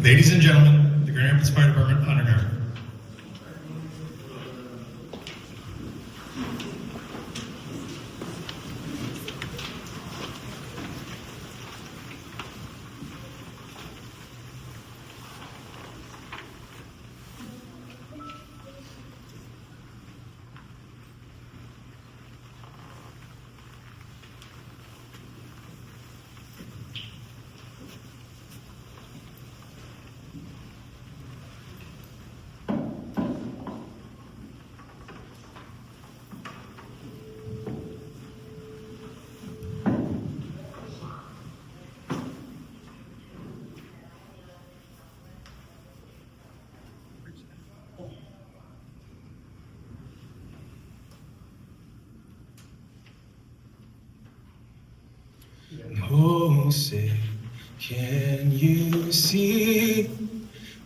Ladies and gentlemen, the Grand Rapids Fire Department Honor Guard. Oh, say, can you see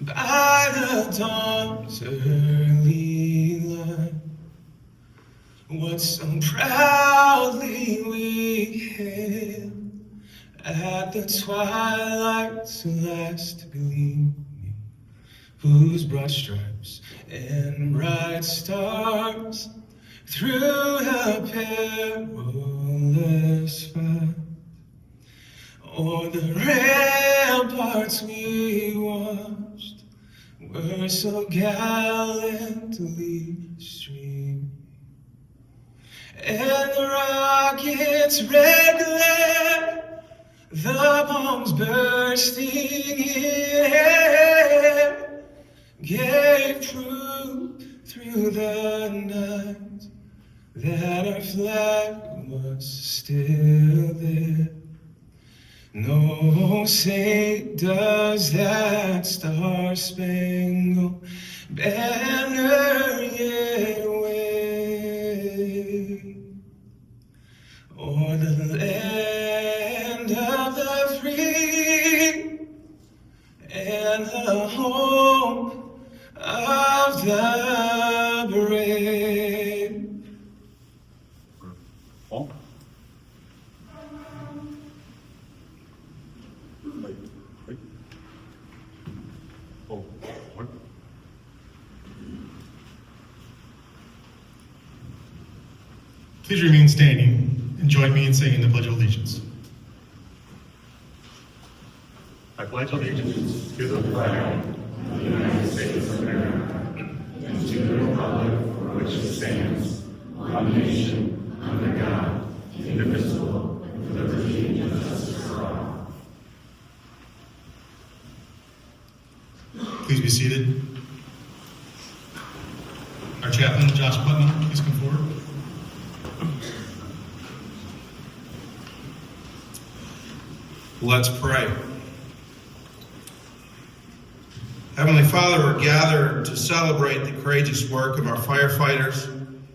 by the dawn's early light what so proudly we hailed at the twilight's last gleaming, whose broad stripes and bright stars through the perilous fight o'er the ramparts we watched were so gallantly streaming, and the rocket's red glare, the bombs bursting in air, gave proof through the night that our flag was still there. No, say, does that star-spangled banner yet wave o'er the land of the free and the home of the brave? Oh. Please remain standing and join me in singing the Pledge of Allegiance. I pledge allegiance to the flag of the United States of America and to the republic for which it stands, one nation, under God, indivisible, with liberty and justice for all. Please be seated. Our chaplain, Josh Putnam, please come forward. Let's pray. Heavenly Father, we're gathered to celebrate the courageous work of our firefighters. And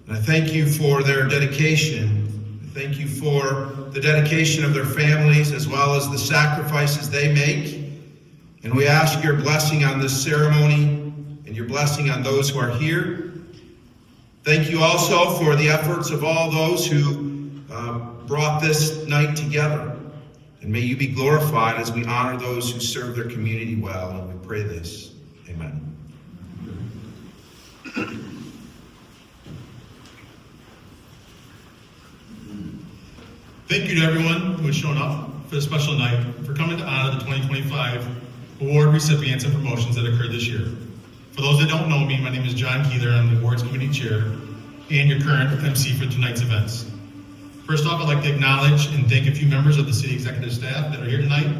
I thank you for their dedication. I thank you for the dedication of their families as well as the sacrifices they make. And we ask your blessing on this ceremony and your blessing on those who are here. Thank you also for the efforts of all those who brought this night together. And may you be glorified as we honor those who serve their community well. And we pray this. Amen. Thank you to everyone who has shown up for the special night, for coming to honor the 2025 award recipients and promotions that occurred this year. For those that don't know me, my name is John Keeler. I'm the awards committee chair and your current MC for tonight's events. First off, I'd like to acknowledge and thank a few members of the city executive staff that are here tonight.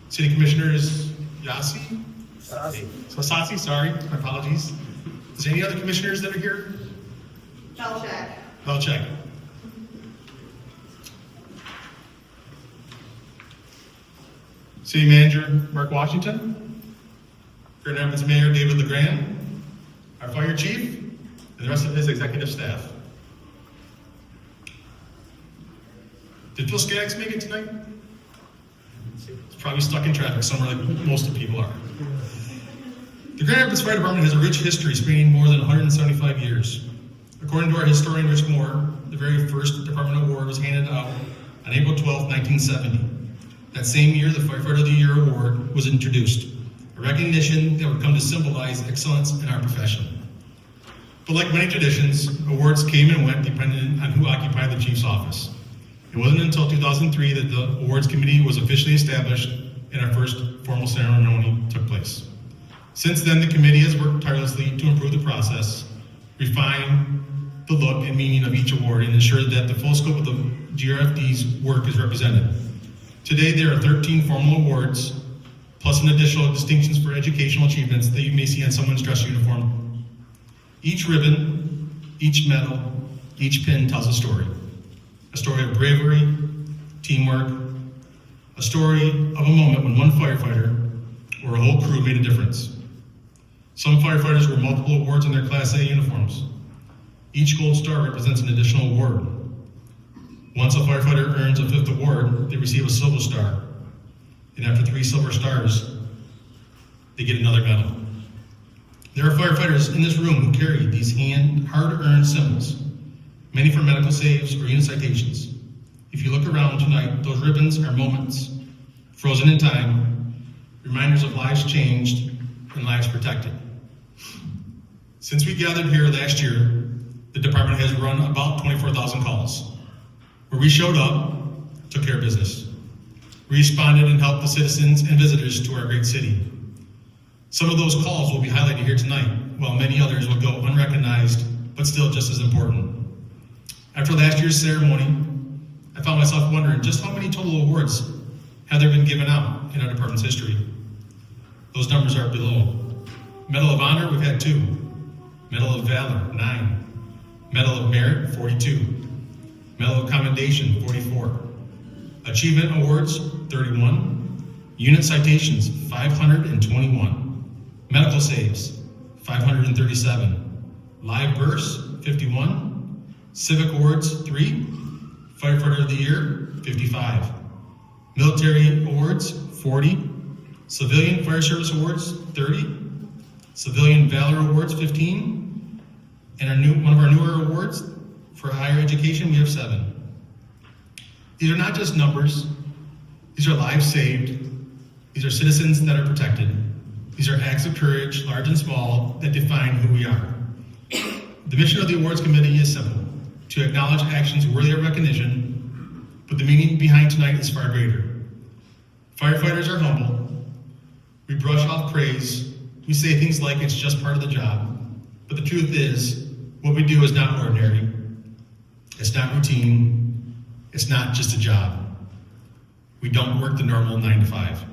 City Commissioners Sassi, sorry, my apologies. Is there any other commissioners that are here? Belcheck. City Manager Mark Washington, Grand Rapids Mayor David LeGrand, our Fire Chief, and the rest of his executive staff. Did Phil Skaggs make it tonight? He's probably stuck in traffic somewhere like most of the people are. The Grand Rapids Fire Department has a rich history spanning more than 175 years. According to our historian Rich Moore, the very first department award was handed out on April 12, 1970. That same year, the Firefighter of the Year Award was introduced, a recognition that would come to symbolize excellence in our profession. But like many traditions, awards came and went depending on who occupied the chief's office. It wasn't until 2003 that the awards committee was officially established and our first formal ceremony took place. Since then, the committee has worked tirelessly to improve the process, refine the look and meaning of each award, and ensure that the full scope of the GRFD's work is represented. Today, there are 13 formal awards, plus an additional distinctions for educational achievements that you may see on someone's dress uniform. Each ribbon, each medal, each pin tells a story of bravery, teamwork, a story of a moment when one firefighter or a whole crew made a difference. Some firefighters wore multiple awards in their Class A uniforms. Each gold star represents an additional award. Once a firefighter earns a 5th award, they receive a silver star. And after 3 silver stars, they get another medal. There are firefighters in this room who carry these hard-earned symbols, many for medical saves or unit citations. If you look around tonight, those ribbons are moments frozen in time, reminders of lives changed and lives protected. Since we gathered here last year, the department has run about 24,000 calls, where we showed up, took care of business. We responded and helped the citizens and visitors to our great city. Some of those calls will be highlighted here tonight, while many others will go unrecognized, but still just as important. After last year's ceremony, I found myself wondering just how many total awards have there been given out in our department's history. Those numbers are below. Medal of Honor, we've had 2. Medal of Valor, 9. Medal of Merit, 42. Medal of Commendation, 44. Achievement Awards, 31. Unit Citations, 521. Medical Saves, 537. Live Bursts, 51. Civic Awards, 3. Firefighter of the Year, 55. Military Awards, 40. Civilian Fire Service Awards, 30. Civilian Valor Awards, 15. And one of our newer awards for higher education, we have 7. These are not just numbers. These are lives saved. These are citizens that are protected. These are acts of courage, large and small, that define who we are. The mission of the awards committee is simple: to acknowledge actions worthy of recognition, but the meaning behind tonight is far greater. Firefighters are humble. We brush off praise. We say things like it's just part of the job. But the truth is, what we do is not ordinary. It's not routine. It's not just a job. We don't work the normal 9 to 5.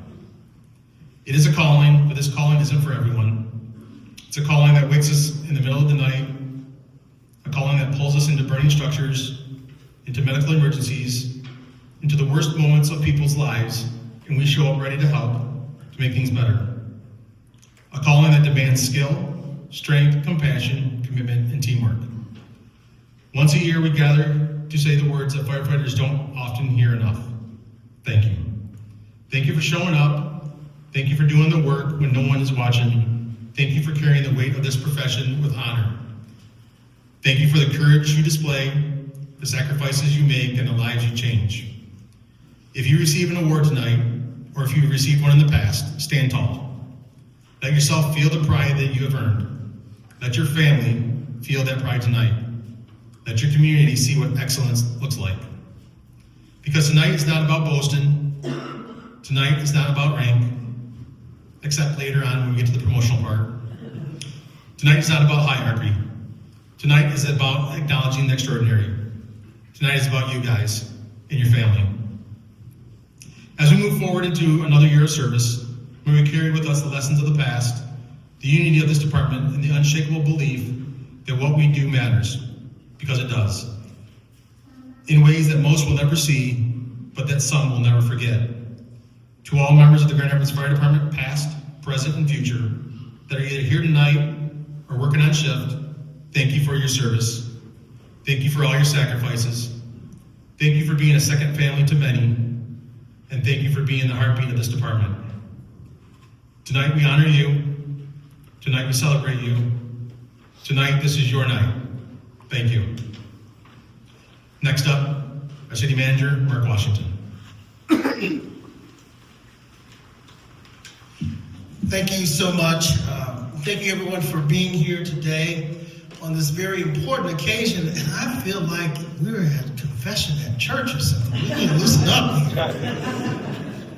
It is a calling, but this calling isn't for everyone. It's a calling that wakes us in the middle of the night, a calling that pulls us into burning structures, into medical emergencies, into the worst moments of people's lives, and we show up ready to help, to make things better. A calling that demands skill, strength, compassion, commitment, and teamwork. Once a year, we gather to say the words that firefighters don't often hear enough. Thank you. Thank you for showing up. Thank you for doing the work when no one is watching. Thank you for carrying the weight of this profession with honor. Thank you for the courage you display, the sacrifices you make, and the lives you change. If you receive an award tonight, or if you've received one in the past, stand tall. Let yourself feel the pride that you have earned. Let your family feel that pride tonight. Let your community see what excellence looks like. Because tonight is not about boasting. Tonight is not about rank, except later on when we get to the promotional part. Tonight is not about hierarchy. Tonight is about acknowledging the extraordinary. Tonight is about you guys and your family. As we move forward into another year of service, may we carry with us the lessons of the past, the unity of this department, and the unshakable belief that what we do matters, because it does, in ways that most will never see, but that some will never forget. To all members of the Grand Rapids Fire Department, past, present, and future, that are either here tonight or working on shift, thank you for your service. Thank you for all your sacrifices. Thank you for being a second family to many. And thank you for being the heartbeat of this department. Tonight we honor you. Tonight we celebrate you. Tonight this is your night. Thank you. Next up, our city manager, Mark Washington. Thank you so much. Thank you everyone for being here today on this very important occasion. And I feel like we're at confession at church or something. We need to listen up here.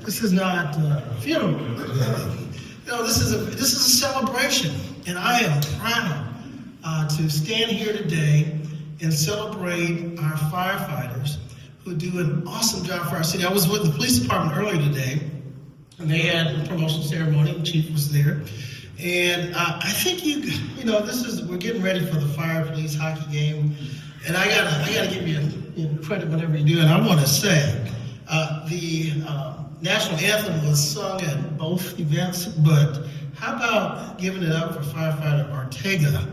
This is not a funeral. This is a celebration, and I am proud to stand here today and celebrate our firefighters who do an awesome job for our city. I was with the police department earlier today, and they had a promotion ceremony. The chief was there, and I think we're getting ready for the fire police hockey game, and I gotta give you credit whenever you do. And I want to say the national anthem was sung at both events, but how about giving it up for firefighter Ortega?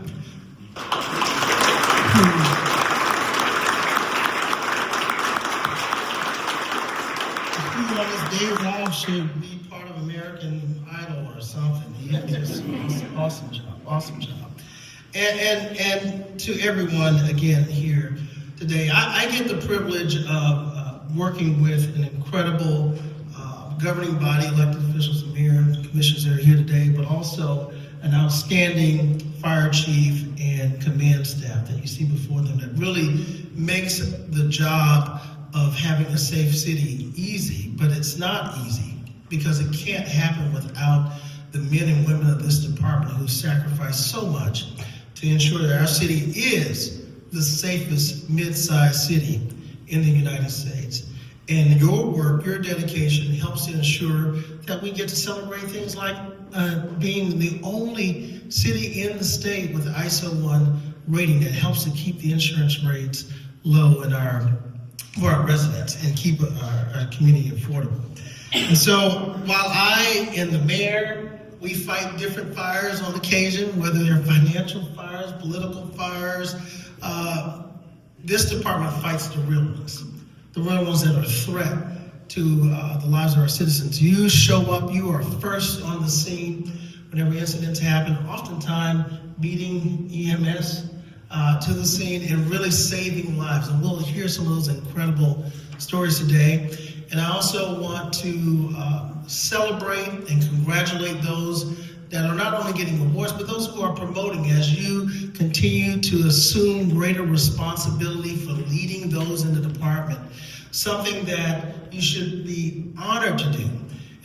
On his days off should be part of American Idol or something. He did this awesome job. And to everyone again here today, I get the privilege of working with an incredible governing body, elected officials, and mayor and commissioners that are here today, but also an outstanding fire chief and command staff that you see before them that really makes the job of having a safe city easy, but it's not easy because it can't happen without the men and women of this department who sacrifice so much to ensure that our city is the safest mid-sized city in the United States. And your work, your dedication helps to ensure that we get to celebrate things like being the only city in the state with ISO 1 rating that helps to keep the insurance rates low for our residents and keep our community affordable. And so while I and the mayor, we fight different fires on occasion, whether they're financial fires, political fires, this department fights the real ones that are a threat to the lives of our citizens. You show up, you are first on the scene whenever incidents happen, oftentimes beating EMS to the scene and really saving lives. And we'll hear some of those incredible stories today. And I also want to celebrate and congratulate those that are not only getting awards, but those who are promoting as you continue to assume greater responsibility for leading those in the department, something that you should be honored to do.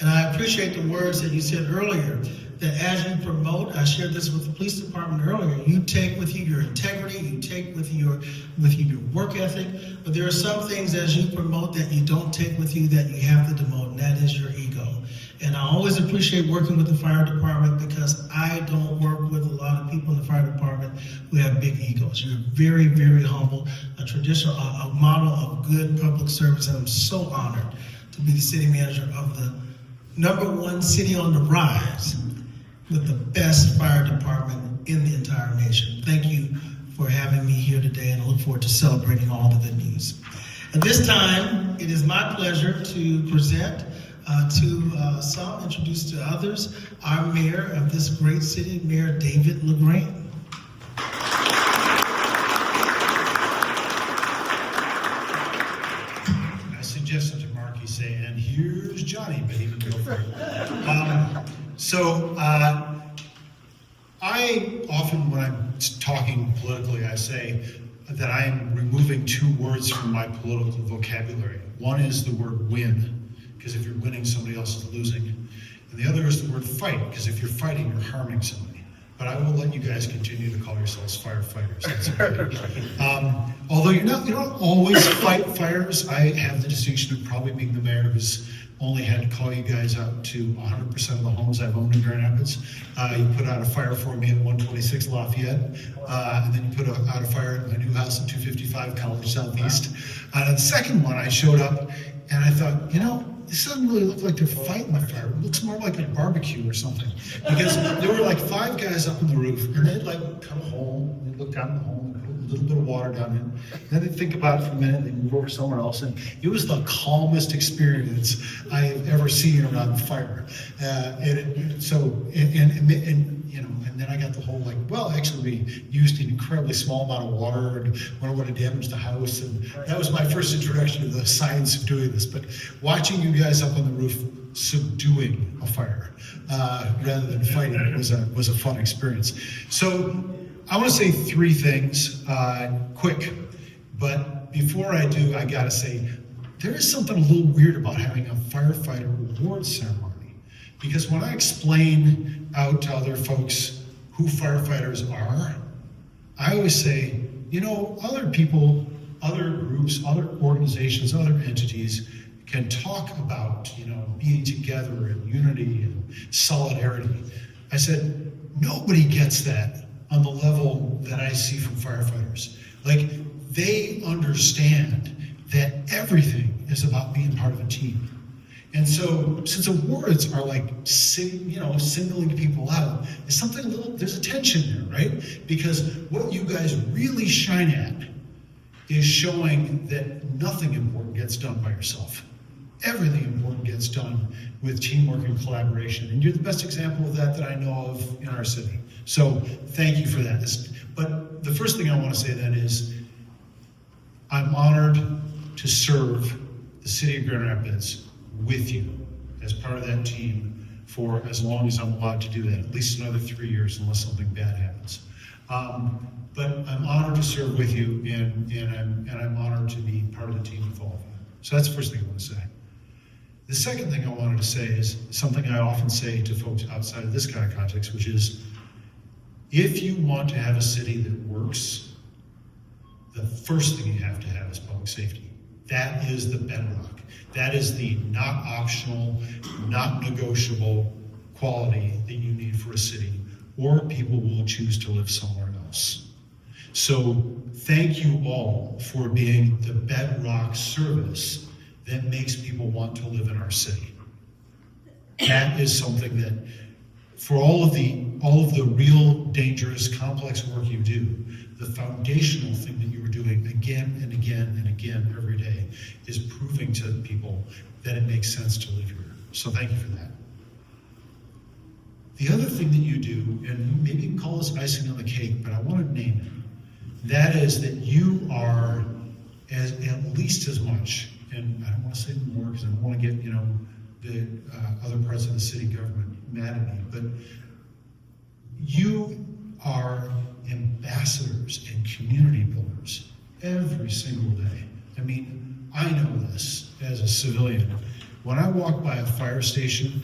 And I appreciate the words that you said earlier, that as you promote, I shared this with the police department earlier, you take with you your integrity, you take with you your work ethic, but there are some things as you promote that you don't take with you that you have to demote, and that is your ego. And I always appreciate working with the fire department because I don't work with a lot of people in the fire department who have big egos. You're very, very humble, a model of good public service, and I'm so honored to be the city manager of the #1 city on the rise with the best fire department in the entire nation. Thank you for having me here today, and I look forward to celebrating all the good news. At this time, it is my pleasure to present to some, introduce to others, our mayor of this great city, Mayor David LaGrant. I suggested to Marky say, and here's Johnny, but he didn't go for it. I often, when I'm talking politically, I say that I am removing 2 words from my political vocabulary. One is the word win, because if you're winning, somebody else is losing. And the other is the word fight, because if you're fighting, you're harming somebody. But I will let you guys continue to call yourselves firefighters. That's okay. Although you don't always fight fires, I have the distinction of probably being the mayor who's only had to call you guys out to 100% of the homes I've owned in Grand Rapids. You put out a fire for me at 126 Lafayette, and then you put out a fire at my new house at 255 College Southeast. And the second one, I showed up and I thought, this doesn't really look like they're fighting the fire. It looks more like a barbecue or something. Because there were like 5 guys up on the roof, and they'd like come home, they'd look down the home, put a little bit of water down in. Then they'd think about it for a minute, they'd move over somewhere else. And it was the calmest experience I have ever seen around fire. And then I got the whole actually we used an incredibly small amount of water and wonder what had damaged the house. And that was my first introduction to the science of doing this. But watching you guys up on the roof subduing a fire rather than fighting it was a fun experience. So I want to say three things quick, but before I do, I got to say there is something a little weird about having a firefighter award ceremony, because when I explain out to other folks who firefighters are, I always say, you know, other people, other groups, other organizations, other entities can talk about, you know, being together and unity and solidarity. I said, nobody gets that on the level that I see from firefighters. Like, they understand that everything is about being part of a team. And so, since awards are like, singling people out, there's something there's a tension there, right? Because what you guys really shine at is showing that nothing important gets done by yourself. Everything important gets done with teamwork and collaboration. And you're the best example of that I know of in our city. So thank you for that. But the first thing I want to say then is, I'm honored to serve the city of Grand Rapids with you as part of that team for as long as I'm allowed to do that, at least another 3 years unless something bad happens. But I'm honored to serve with you, and I'm honored to be part of the team with all of you. So that's the first thing I want to say. The second thing I wanted to say is something I often say to folks outside of this kind of context, which is, if you want to have a city that works, the first thing you have to have is public safety. That is the bedrock. That is the not optional, not negotiable quality that you need for a city, or people will choose to live somewhere else. So thank you all for being the bedrock service that makes people want to live in our city. That is something that, for all of the real dangerous, complex work you do, the foundational thing that you are doing again and again and again every day is proving to people that it makes sense to live here. So thank you for that. The other thing that you do, and maybe you can call this icing on the cake, but I want to name it, that is that you are at least as much, and I don't want to say more because I don't want to get, the other parts of the city government mad at me, but you are ambassadors and community builders every single day. I mean, I know this as a civilian. When I walk by a fire station,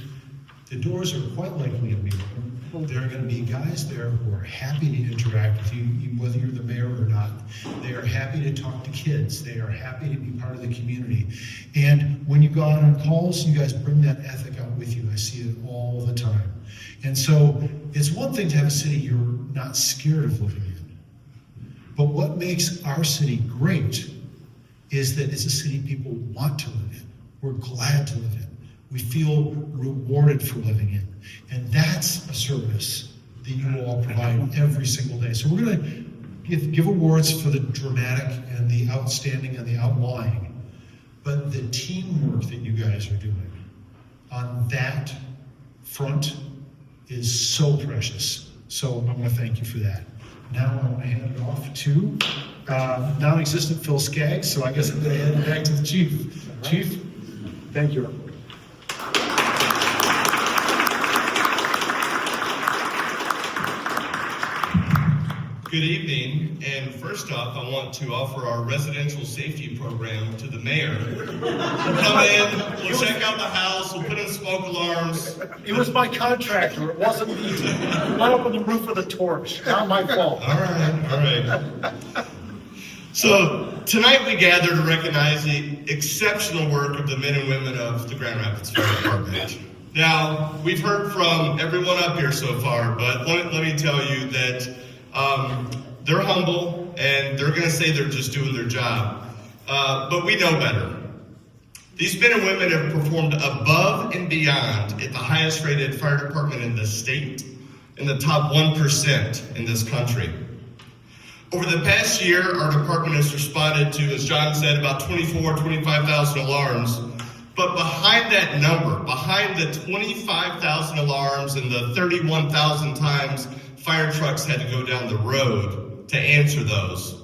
the doors are quite likely to be open. There are going to be guys there who are happy to interact with you, whether you're the mayor or not. They are happy to talk to kids. They are happy to be part of the community. And when you go out on calls, you guys bring that ethic out with you. I see it all the time. And so it's one thing to have a city you're not scared of living in. But what makes our city great is that it's a city people want to live in. We're glad to live in. We feel rewarded for living in. And that's a service that you all provide every single day. So we're going to give awards for the dramatic and the outstanding and the outlying. But the teamwork that you guys are doing on that front is so precious. So I want to thank you for that. Now I want to hand it off to non-existent Phil Skaggs. So I guess I'm going to hand it back to the chief. Chief, thank you. Good evening, and first off, I want to offer our residential safety program to the mayor. We'll come in, we'll check out the house, we'll put in smoke alarms. It was my contractor, it wasn't me. Went up on the roof with a torch, not my fault. All right. So tonight we gather to recognize the exceptional work of the men and women of the Grand Rapids Fire Department. Now, we've heard from everyone up here so far, but let me tell you that they're humble, and they're going to say they're just doing their job. But we know better. These men and women have performed above and beyond at the highest rated fire department in the state, in the top 1% in this country. Over the past year, our department has responded to, as John said, about 25,000 alarms. But behind that number, behind the 25,000 alarms and the 31,000 times fire trucks had to go down the road to answer those,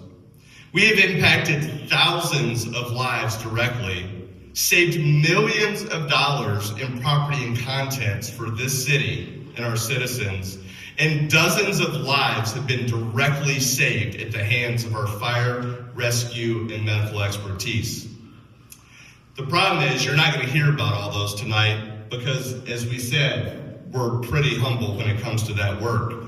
we have impacted thousands of lives directly saved millions of dollars in property and contents for this city and our citizens, and dozens of lives have been directly saved at the hands of our fire, rescue, and medical expertise. The problem is you're not going to hear about all those tonight because, as we said, we're pretty humble when it comes to that work.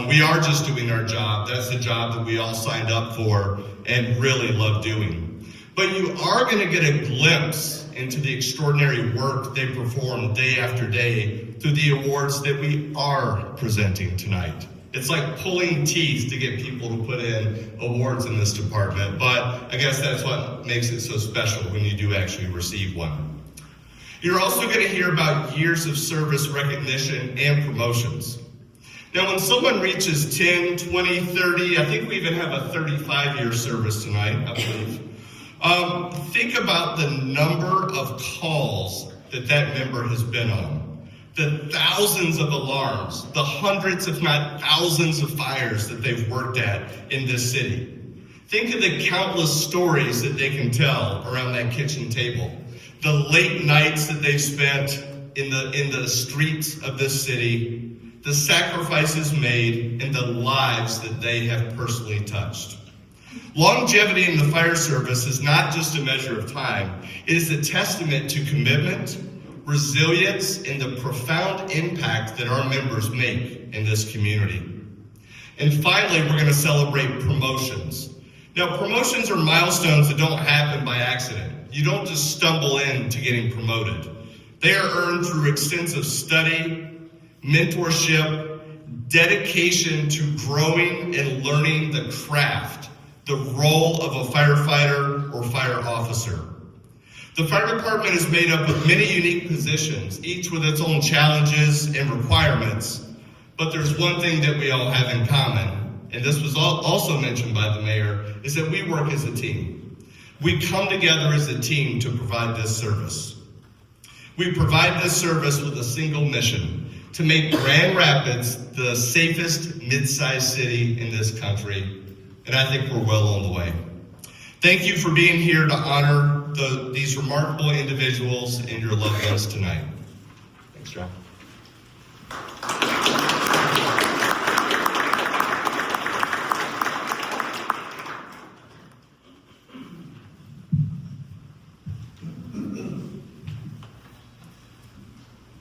We are just doing our job. That's the job that we all signed up for and really love doing. But you are going to get a glimpse into the extraordinary work they perform day after day through the awards that we are presenting tonight. It's like pulling teeth to get people to put in awards in this department, but I guess that's what makes it so special when you do actually receive one. You're also going to hear about years of service recognition and promotions. Now, when someone reaches 10, 20, 30, I think we even have a 35-year service tonight, I believe. Think about the number of calls that member has been on, the thousands of alarms, the hundreds, if not thousands of fires that they've worked at in this city. Think of the countless stories that they can tell around that kitchen table, the late nights that they've spent in the streets of this city, the sacrifices made, and the lives that they have personally touched. Longevity in the fire service is not just a measure of time. It is a testament to commitment, resilience, and the profound impact that our members make in this community. And finally, we're going to celebrate promotions. Now, promotions are milestones that don't happen by accident. You don't just stumble into getting promoted. They are earned through extensive study, mentorship, dedication to growing and learning the craft, the role of a firefighter or fire officer. The fire department is made up of many unique positions, each with its own challenges and requirements. But there's one thing that we all have in common, and this was also mentioned by the mayor, is that we work as a team. We come together as a team to provide this service. We provide this service with a single mission: to make Grand Rapids the safest mid-sized city in this country. And I think we're well on the way. Thank you for being here to honor these remarkable individuals and your loved ones tonight. Thanks, John.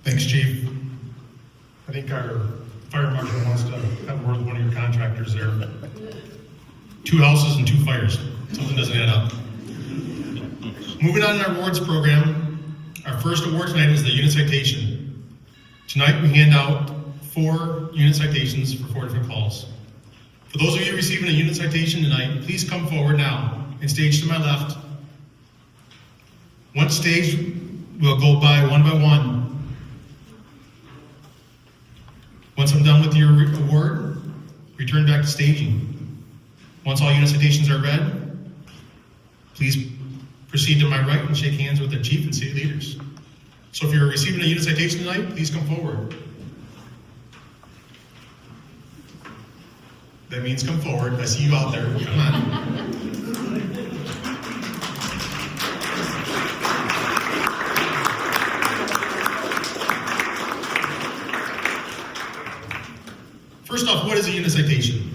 Thanks, Chief. I think our fire marshal wants to have a word with one of your contractors there. 2 houses and 2 fires. Something doesn't add up. Moving on in our awards program, our first award tonight is the unit citation. Tonight we hand out 4 unit citations for 4 different calls. For those of you receiving a unit citation tonight, please come forward now and stage to my left. One stage will go by one. Once I'm done with your award, return back to staging. Once all unit citations are read, please proceed to my right and shake hands with the chief and city leaders. So if you're receiving a unit citation tonight, please come forward. That means come forward. I see you out there. Come on. First off, what is a unit citation?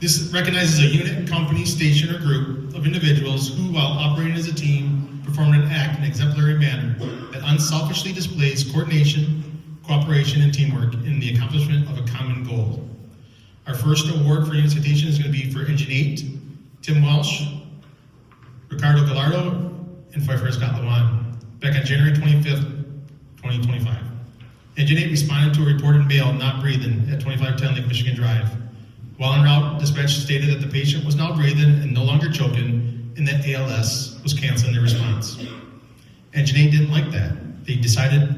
This recognizes a unit, company, station, or group of individuals who, while operating as a team, perform an act in an exemplary manner that unselfishly displays coordination, cooperation, and teamwork in the accomplishment of a common goal. Our first award for unit citation is going to be for Engine 8, Tim Welsh, Ricardo Gallardo, and Firefighter Scott Lewan, back on January 25th, 2025. Engine 8 responded to a reported male not breathing at 2510 Lake Michigan Drive. While en route, dispatch stated that the patient was now breathing and no longer choking, and that ALS was canceling their response. Engine 8 didn't like that. They decided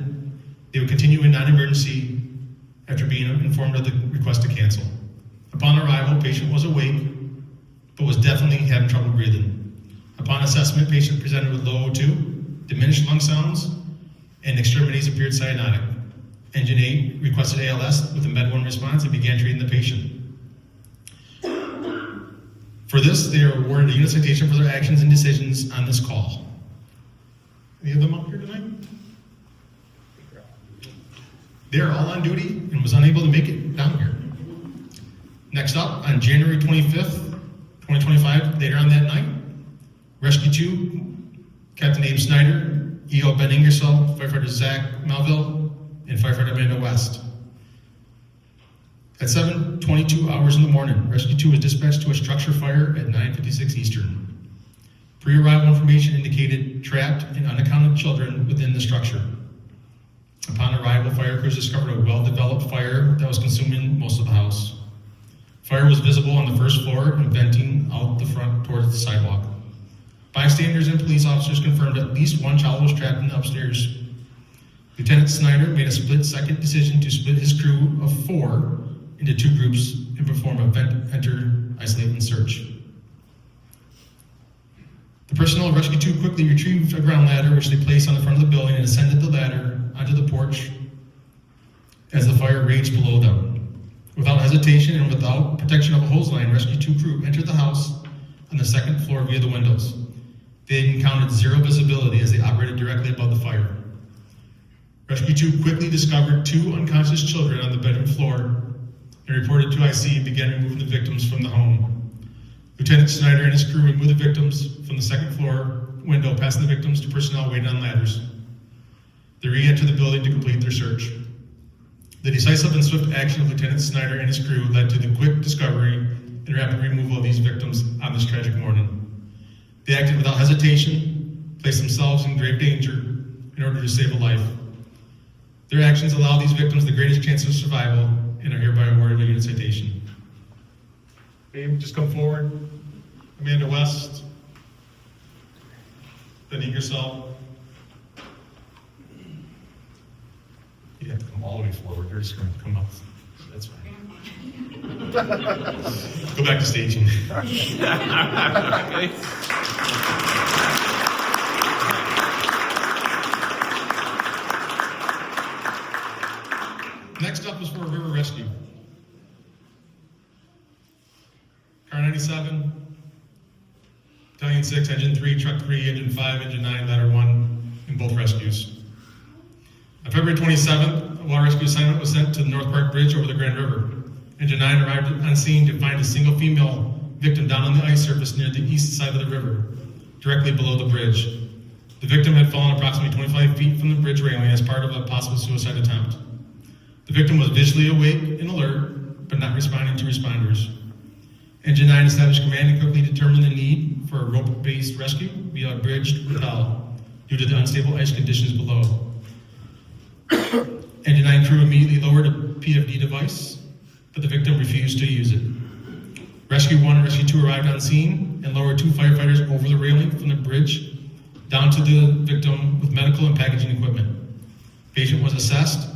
they would continue in non-emergency after being informed of the request to cancel. Upon arrival, patient was awake, but was definitely having trouble breathing. Upon assessment, patient presented with low O2, diminished lung sounds, and extremities appeared cyanotic. Engine 8 requested ALS with a Med 1 response and began treating the patient. For this, they are awarded a unit citation for their actions and decisions on this call. Any of them up here tonight? They're all on duty and was unable to make it down here. Next up, on January 25th, 2025, later on that night, Rescue 2, Captain Abe Snyder, EO Ben Ingersoll, firefighter Zach Melville, and firefighter Amanda West. At 7:22 hours in the morning, Rescue 2 was dispatched to a structure fire at 9:56 Eastern. Pre-arrival information indicated trapped and unaccounted children within the structure. Upon arrival, fire crews discovered a well-developed fire that was consuming most of the house. Fire was visible on the first floor and venting out the front towards the sidewalk. Bystanders and police officers confirmed at least one child was trapped in the upstairs. Lieutenant Snyder made a split-second decision to split his crew of 4 into 2 groups and perform a vent, enter, isolate, and search. The personnel of Rescue 2 quickly retrieved a ground ladder, which they placed on the front of the building, and ascended the ladder onto the porch as the fire raged below them. Without hesitation and without protection of a hose line, Rescue 2 crew entered the house on the second floor via the windows. They encountered zero visibility as they operated directly above the fire. Rescue 2 quickly discovered 2 unconscious children on the bedroom floor and reported to IC and began removing the victims from the home. Lieutenant Snyder and his crew removed the victims from the second floor window, passing the victims to personnel waiting on ladders. They re-entered the building to complete their search. The decisive and swift action of Lieutenant Snyder and his crew led to the quick discovery and rapid removal of these victims on this tragic morning. They acted without hesitation, placed themselves in grave danger in order to save a life. Their actions allow these victims the greatest chance of survival and are hereby awarded a unit citation. Babe, just come forward. Amanda West, Ben Ingersoll. You have to come all the way forward. You're just going to come up. That's fine. Go back to staging. Next up is for a river rescue. Car 97, Battalion 6, Engine 3, Truck 3, Engine 5, Engine 9, Ladder 1, in both rescues. On February 27th, a water rescue assignment was sent to the North Park Bridge over the Grand River. Engine 9 arrived on scene to find a single female victim down on the ice surface near the east side of the river, directly below the bridge. The victim had fallen approximately 25 feet from the bridge railing as part of a possible suicide attempt. The victim was visually awake and alert, but not responding to responders. Engine 9 established command and quickly determined the need for a rope-based rescue via a bridge rappel due to the unstable ice conditions below. Engine 9 crew immediately lowered a PFD device, but the victim refused to use it. Rescue 1 and Rescue 2 arrived on scene and lowered 2 firefighters over the railing from the bridge down to the victim with medical and packaging equipment. The patient was assessed,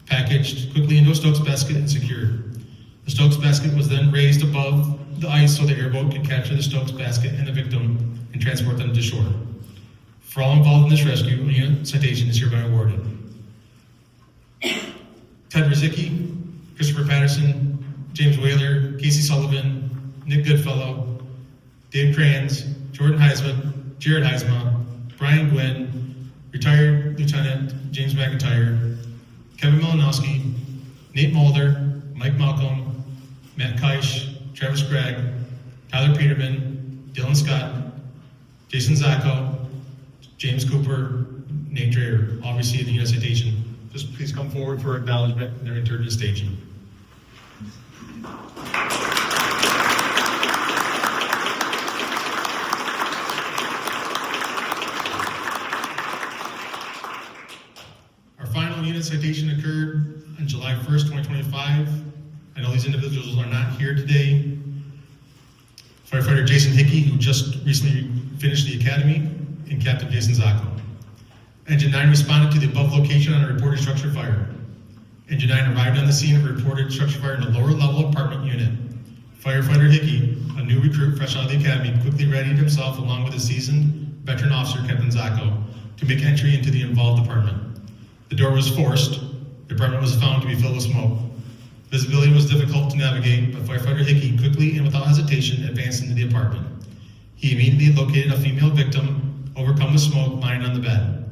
packaged quickly into a Stokes basket, and secured. The Stokes basket was then raised above the ice so the airboat could capture the Stokes basket and the victim and transport them to shore. For all involved in this rescue, a unit citation is hereby awarded. Ted Rizicki, Christopher Patterson, James Whaler, Casey Sullivan, Nick Goodfellow, Dave Kranz, Jordan Heisman, Jared Heisma, Brian Gwynn, retired Lieutenant James McIntyre, Kevin Malinowski, Nate Mulder, Mike Malcolm, Matt Keisch, Travis Gregg, Tyler Peterman, Dylan Scott, Jason Zacco, James Cooper, Nate Dreher, all received the unit citation. Just please come forward for acknowledgement and they're entered into staging. Our final unit citation occurred on July 1st, 2025. I know these individuals are not here today. Firefighter Jason Hickey, who just recently finished the academy, and Captain Jason Zacco. Engine 9 responded to the above location on a reported structure fire. Engine 9 arrived on the scene of a reported structure fire in a lower level apartment unit. Firefighter Hickey, a new recruit fresh out of the academy, quickly readied himself along with a seasoned veteran officer, Captain Zacco, to make entry into the involved apartment. The door was forced. The apartment was found to be filled with smoke. Visibility was difficult to navigate, but Firefighter Hickey quickly and without hesitation advanced into the apartment. He immediately located a female victim, overcome with smoke, lying on the bed.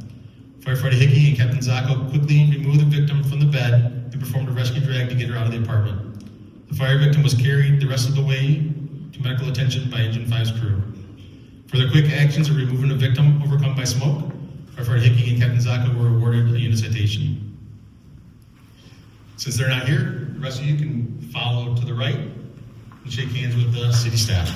Firefighter Hickey and Captain Zacco quickly removed the victim from the bed and performed a rescue drag to get her out of the apartment. The fire victim was carried the rest of the way to medical attention by Engine 5's crew. For their quick actions of removing a victim overcome by smoke, Firefighter Hickey and Captain Zacco were awarded a unit citation. Since they're not here, the rest of you can follow to the right and shake hands with the city staff.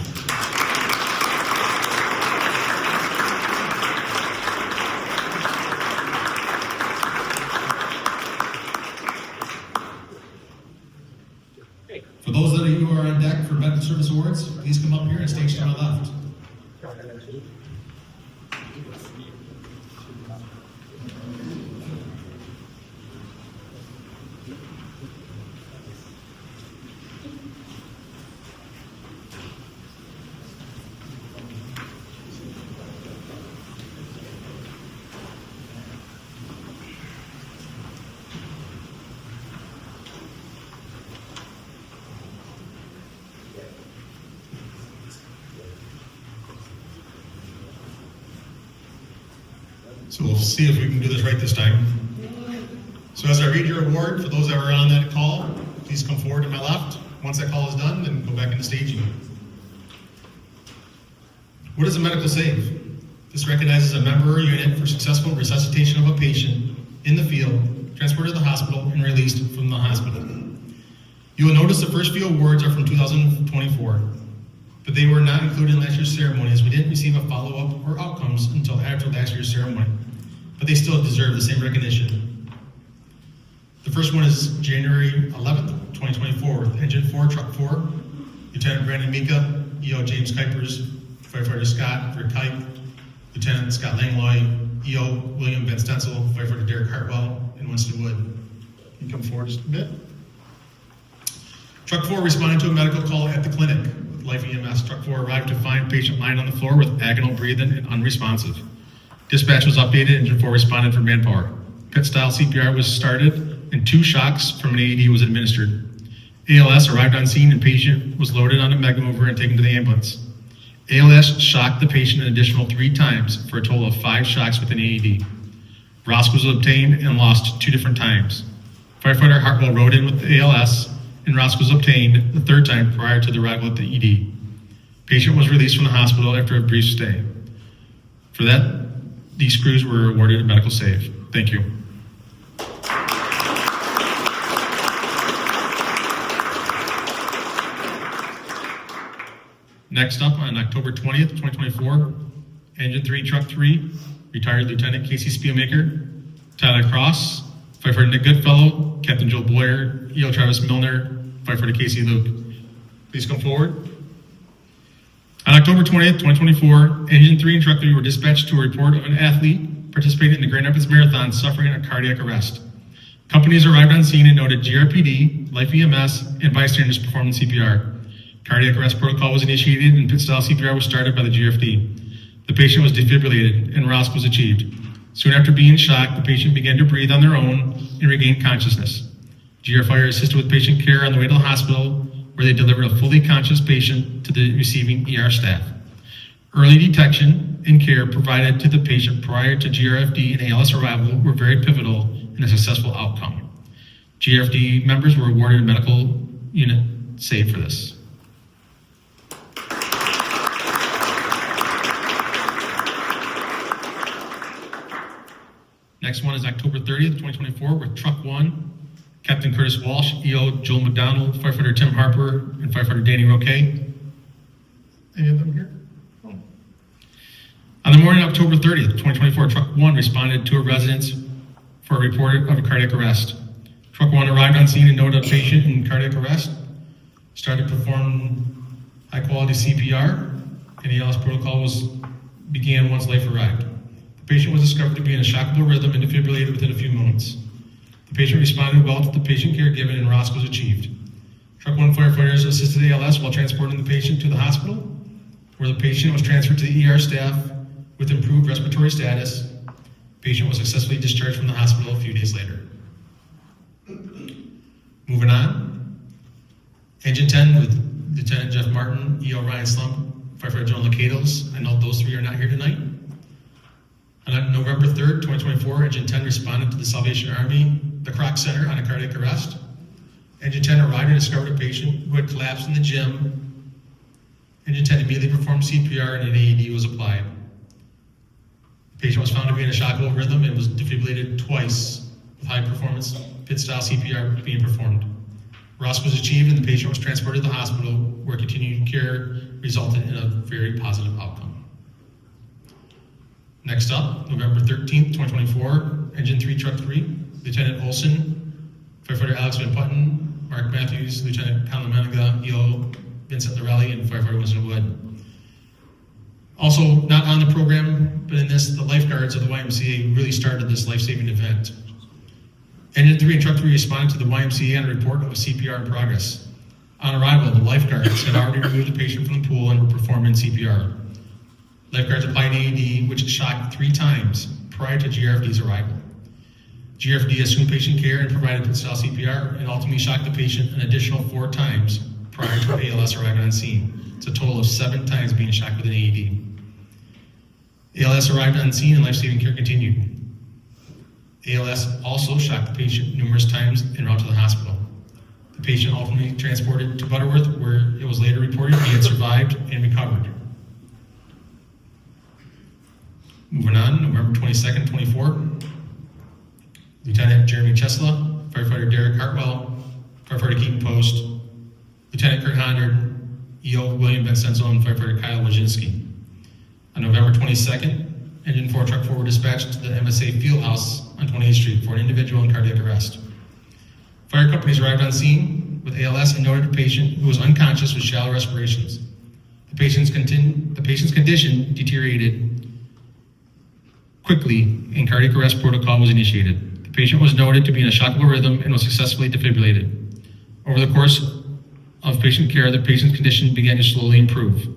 For those of you who are on deck for medical service awards, please come up here and stage to my left. So we'll see if we can do this right this time. So as I read your award, for those that were on that call, please come forward to my left. Once that call is done, then go back into staging. What is a medical save? This recognizes a member or unit for successful resuscitation of a patient in the field, transported to the hospital, and released from the hospital. You will notice the first few awards are from 2024, but they were not included in last year's ceremony as we didn't receive a follow-up or outcomes until after last year's ceremony, but they still deserve the same recognition. The first one is January 11th, 2024, with Engine 4, Truck 4, Lieutenant Brandon Mika, EO James Kuipers, Firefighter Scott Verkuyp, Lieutenant Scott Langloy, EO William Ben Stencil, Firefighter Derek Hartwell, and Winston Wood. Can you come forward just a bit? Truck 4 responded to a medical call at the clinic with Life EMS. Truck 4 arrived to find patient lying on the floor with agonal breathing and unresponsive. Dispatch was updated, Engine 4 responded for manpower. Pit-style CPR was started, and 2 shocks from an AED was administered. ALS arrived on scene, and patient was loaded on a mega mover and taken to the ambulance. ALS shocked the patient an additional 3 times for a total of 5 shocks with an AED. ROSC was obtained and lost 2 different times. Firefighter Hartwell rode in with the ALS, and ROSC was obtained the 3rd time prior to the arrival at the ED. Patient was released from the hospital after a brief stay. For that, these crews were awarded a medical save. Thank you. Next up, on October 20th, 2024, Engine 3, Truck 3, retired Lieutenant Casey Spielmaker, Tyler Cross, Firefighter Nick Goodfellow, Captain Joe Boyer, EO Travis Milner, Firefighter Casey Luke. Please come forward. On October 20th, 2024, Engine 3 and Truck 3 were dispatched to a report of an athlete participating in the Grand Rapids Marathon suffering a cardiac arrest. Companies arrived on scene and noted GRPD, Life EMS, and bystanders performing CPR. Cardiac arrest protocol was initiated and pit-style CPR was started by the GFD. The patient was defibrillated and ROSC was achieved. Soon after being shocked, the patient began to breathe on their own and regained consciousness. GR Fire assisted with patient care on the way to the hospital, where they delivered a fully conscious patient to the receiving ER staff. Early detection and care provided to the patient prior to GRFD and ALS arrival were very pivotal in a successful outcome. GRFD members were awarded a medical unit save for this. Next one is October 30th, 2024, with Truck 1, Captain Curtis Walsh, EO Joel McDonald, Firefighter Tim Harper, and Firefighter Danny Roque. Any of them here? Oh. On the morning of October 30th, 2024, Truck 1 responded to a residence for a report of a cardiac arrest. Truck 1 arrived on scene and noted a patient in cardiac arrest, started performing high-quality CPR, and the ALS protocol began once life arrived. The patient was discovered to be in a shockable rhythm and defibrillated within a few moments. The patient responded well to the patient care given and ROSC was achieved. Truck 1 firefighters assisted ALS while transporting the patient to the hospital, where the patient was transferred to the ER staff with improved respiratory status. The patient was successfully discharged from the hospital a few days later. Moving on, Engine 10 with Lieutenant Jeff Martin, EO Ryan Slump, Firefighter John Lacados. I know those 3 are not here tonight. On On November 3rd, 2024, Engine 10 responded to the Salvation Army, the Kroc Center, on a cardiac arrest. Engine 10 arrived and discovered a patient who had collapsed in the gym. Engine 10 immediately performed CPR and an AED was applied. The patient was found to be in a shockable rhythm and was defibrillated twice with high-performance pit-style CPR being performed. ROSC was achieved and the patient was transported to the hospital where continued care resulted in a very positive outcome. Next up, November 13th, 2024, Engine 3, Truck 3, Lieutenant Olson, Firefighter Alex Van Putten, Mark Matthews, Lieutenant Colin Menega, EO Vincent Lorelli, and Firefighter Winston Wood. Also, not on the program, but in this, the lifeguards of the YMCA really started this life-saving event. Engine 3 and Truck 3 responded to the YMCA on a report of a CPR in progress. On arrival, the lifeguards had already removed the patient from the pool and were performing CPR. Lifeguards applied AED, which shocked 3 times prior to GRFD's arrival. GRFD assumed patient care and provided pit-style CPR and ultimately shocked the patient an additional 4 times prior to ALS arriving on scene. It's a total of 7 times being shocked with an AED. ALS arrived on scene and life-saving care continued. ALS also shocked the patient numerous times en route to the hospital. The patient ultimately transported to Butterworth, where it was later reported he had survived and recovered. Moving on, November 22nd, 24, Lieutenant Jeremy Chesla, Firefighter Derek Hartwell, Firefighter Keaton Post, Lieutenant Kurt Hondard, EO William Vincenzo, and Firefighter Kyle Wojcinski. On November 22nd, Engine 4 Truck 4 were dispatched to the MSA Fieldhouse on 28th Street for an individual in cardiac arrest. Fire companies arrived on scene with ALS and noted a patient who was unconscious with shallow respirations. The patient's condition deteriorated quickly and cardiac arrest protocol was initiated. The patient was noted to be in a shockable rhythm and was successfully defibrillated. Over the course of patient care, the patient's condition began to slowly improve.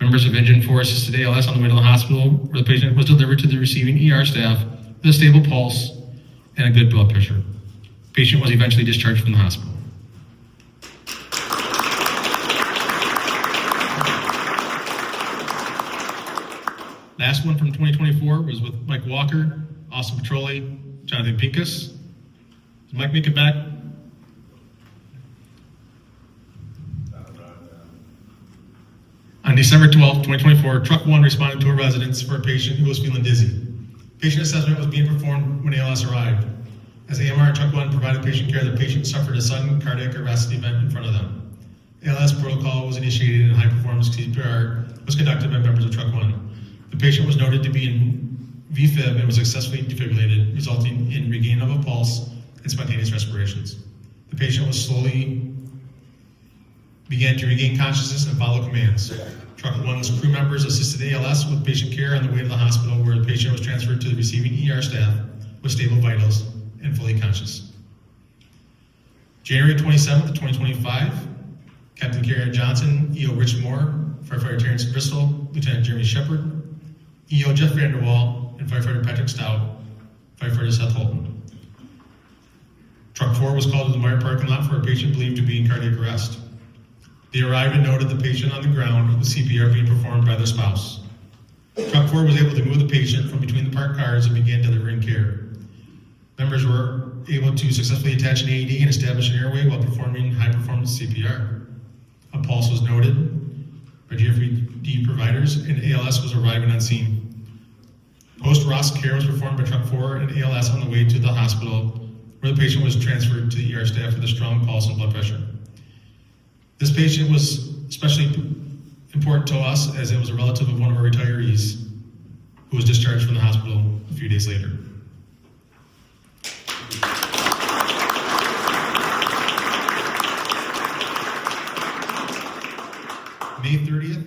Members of Engine 4 assisted ALS on the way to the hospital, where the patient was delivered to the receiving ER staff with a stable pulse and a good blood pressure. The patient was eventually discharged from the hospital. Last one from 2024 was with Mike Walker, Austin Petroli, Jonathan Pincus. Does Mike make it back? On December 12, 2024, Truck 1 responded to a residence for a patient who was feeling dizzy. Patient assessment was being performed when ALS arrived. As AMR and Truck 1 provided patient care, the patient suffered a sudden cardiac arrest event in front of them. ALS protocol was initiated and high-performance CPR was conducted by members of Truck 1. The patient was noted to be in VFib and was successfully defibrillated, resulting in regaining of a pulse and spontaneous respirations. The patient was slowly began to regain consciousness and follow commands. Truck 1's crew members assisted ALS with patient care on the way to the hospital, where the patient was transferred to the receiving ER staff with stable vitals and fully conscious. January 27th, 2025, Captain Karen Johnson, EO Rich Moore, Firefighter Terrence Bristol, Lieutenant Jeremy Shepard, EO Jeff Vanderwall, and Firefighter Patrick Stout, Firefighter Seth Holton. Truck 4 was called to the Meyer parking lot for a patient believed to be in cardiac arrest. They arrived and noted the patient on the ground with CPR being performed by their spouse. Truck 4 was able to move the patient from between the parked cars and began delivering care. Members were able to successfully attach an AED and establish an airway while performing high-performance CPR. A pulse was noted by GRFD providers, and ALS was arriving on scene. Post-ROSC care was performed by Truck 4 and ALS on the way to the hospital, where the patient was transferred to the ER staff with a strong pulse and blood pressure. This patient was especially important to us as it was a relative of one of our retirees who was discharged from the hospital a few days later. May 30th,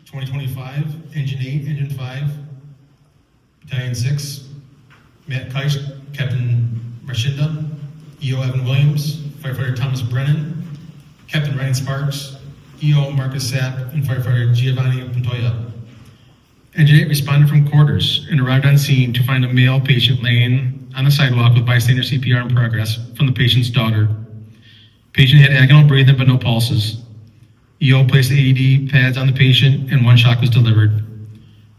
2025, Engine 8, Engine 5, Battalion 6, Matt Keisch, Captain Marshinda, EO Evan Williams, Firefighter Thomas Brennan, Captain Ryan Sparks, EO Marcus Sapp, and Firefighter Giovanni Montoya. Engine 8 responded from quarters and arrived on scene to find a male patient laying on the sidewalk with bystander CPR in progress from the patient's daughter. Patient had agonal breathing but no pulses. EO placed AED pads on the patient and 1 shock was delivered.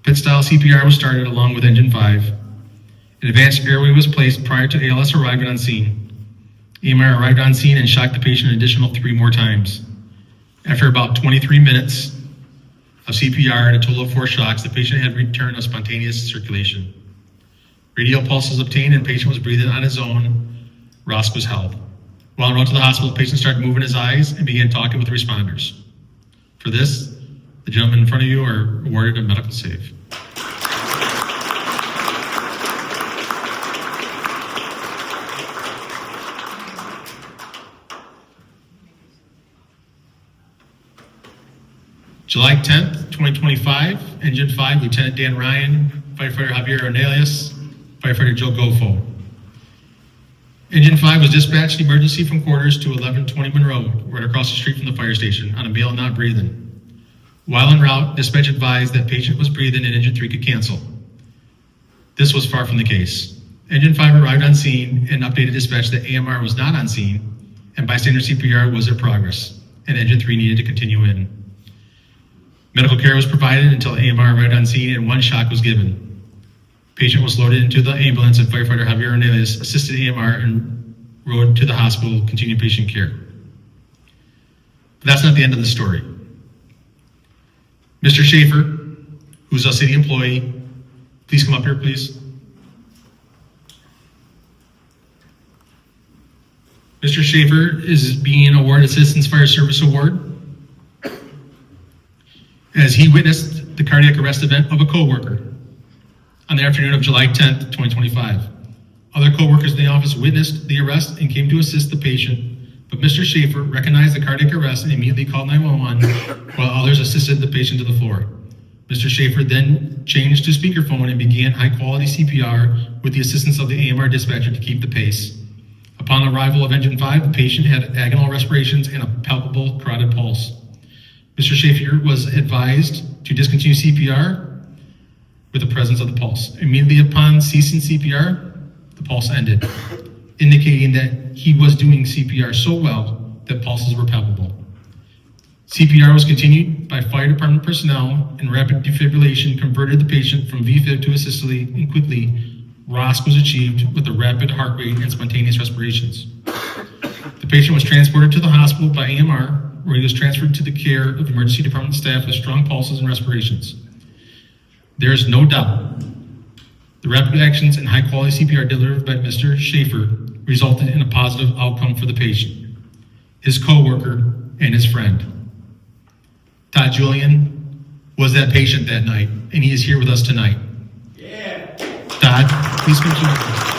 Pit-style CPR was started along with engine 5. An advanced airway was placed prior to ALS arriving on scene. AMR arrived on scene and shocked the patient an additional 3 more times. After about 23 minutes of CPR and a total of 4 shocks, the patient had returned to spontaneous circulation. Radial pulse was obtained and the patient was breathing on his own. ROSC was held. While en route to the hospital, the patient started moving his eyes and began talking with the responders. For this, the gentlemen in front of you are awarded a medical save. July 10th, 2025, Engine 5, Lieutenant Dan Ryan, Firefighter Javier Ornelas, Firefighter Joe Gofo. Engine 5 was dispatched emergency from quarters to 1120 Monroe, right across the street from the fire station, on a male not breathing. While en route, dispatch advised that patient was breathing and Engine 3 could cancel. This was far from the case. Engine 5 arrived on scene and updated dispatch that AMR was not on scene and bystander CPR was in progress, and Engine 3 needed to continue in. Medical care was provided until AMR arrived on scene and 1 shock was given. Patient was loaded into the ambulance and firefighter Javier Ornelas assisted AMR and rode to the hospital, continuing patient care. But that's not the end of the story. Mr. Schaefer, who's a city employee, please come up here, please. Mr. Schaefer is being awarded Citizens Fire Service Award as he witnessed the cardiac arrest event of a coworker on the afternoon of July 10th, 2025. Other coworkers in the office witnessed the arrest and came to assist the patient, but Mr. Schaefer recognized the cardiac arrest and immediately called 911 while others assisted the patient to the floor. Mr. Schaefer then changed to speakerphone and began high-quality CPR with the assistance of the AMR dispatcher to keep the pace. Upon arrival of Engine 5, the patient had agonal respirations and a palpable carotid pulse. Mr. Schaefer was advised to discontinue CPR with the presence of the pulse. Immediately upon ceasing CPR, the pulse ended, indicating that he was doing CPR so well that pulses were palpable. CPR was continued by fire department personnel, and rapid defibrillation converted the patient from VFib to asystole, and quickly ROSC was achieved with a rapid heart rate and spontaneous respirations. The patient was transported to the hospital by AMR, where he was transferred to the care of emergency department staff with strong pulses and respirations. There is no doubt the rapid actions and high quality CPR delivered by Mr. Schaefer resulted in a positive outcome for the patient, his coworker, and his friend. Todd Julian was that patient that night, and he is here with us tonight. Yeah. Todd, please come to the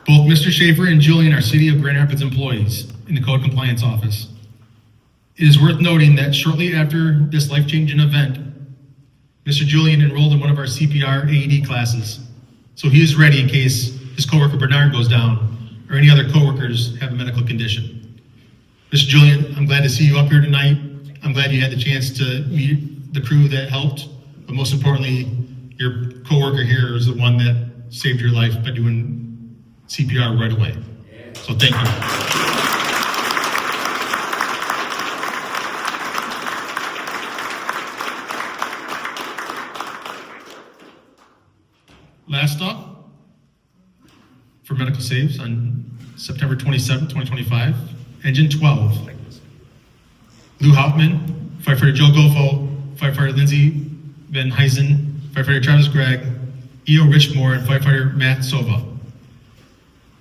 Both Mr. Schaefer and Julian are City of Grand Rapids employees in the Code Compliance Office. It is worth noting that shortly after this life-changing event, Mr. Julian enrolled in one of our CPR AED classes, so he is ready in case his coworker Bernard goes down or any other coworkers have a medical condition. Mr. Julian, I'm glad to see you up here tonight. I'm glad you had the chance to meet the crew that helped, but most importantly, your coworker here is the one that saved your life by doing CPR right away. So thank you. Last up, for medical saves on September 27, 2025, Engine 12. Lou Hauptman, Firefighter Joe Gofo, Firefighter Lindsay Van Heisen, Firefighter Travis Gregg, EO Richmore, and Firefighter Matt Sova.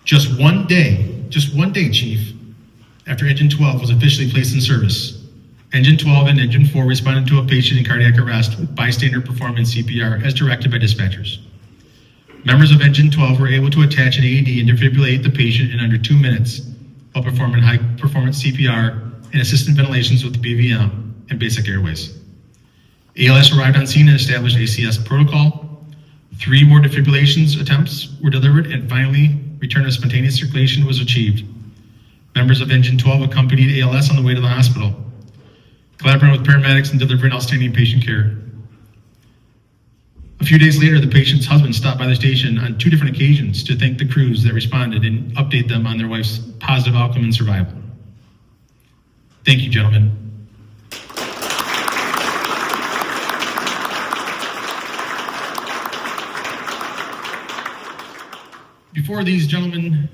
Just one day, Chief, after Engine 12 was officially placed in service, Engine 12 and Engine 4 responded to a patient in cardiac arrest with bystander performing CPR as directed by dispatchers. Members of Engine 12 were able to attach an AED and defibrillate the patient in under 2 minutes while performing high-performance CPR and assistant ventilations with BVM and basic airways. ALS arrived on scene and established ACS protocol. 3 more defibrillations attempts were delivered, and finally, return to spontaneous circulation was achieved. Members of Engine 12 accompanied ALS on the way to the hospital, collaborating with paramedics and delivering outstanding patient care. A few days later, the patient's husband stopped by the station on 2 different occasions to thank the crews that responded and update them on their wife's positive outcome and survival. Thank you, gentlemen. Before these gentlemen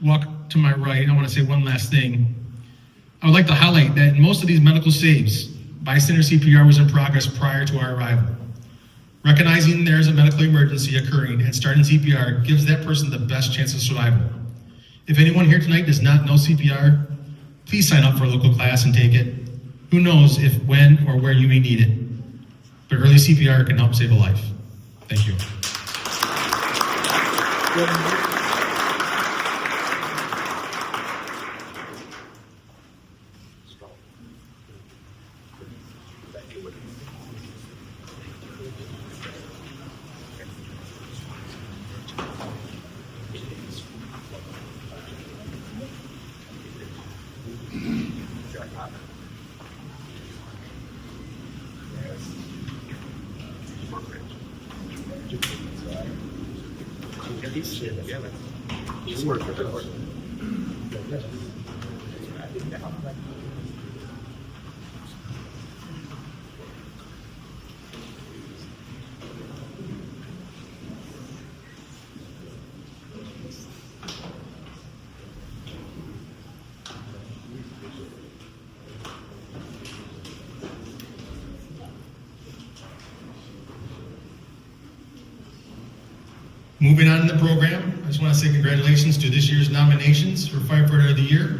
walk to my right, I want to say one last thing. I would like to highlight that in most of these medical saves, bystander CPR was in progress prior to our arrival. Recognizing there is a medical emergency occurring and starting CPR gives that person the best chance of survival. If anyone here tonight does not know CPR, please sign up for a local class and take it. Who knows if, when, or where you may need it. But early CPR can help save a life. Thank you. Moving on in the program, I just want to say congratulations to this year's nominations for Firefighter of the Year.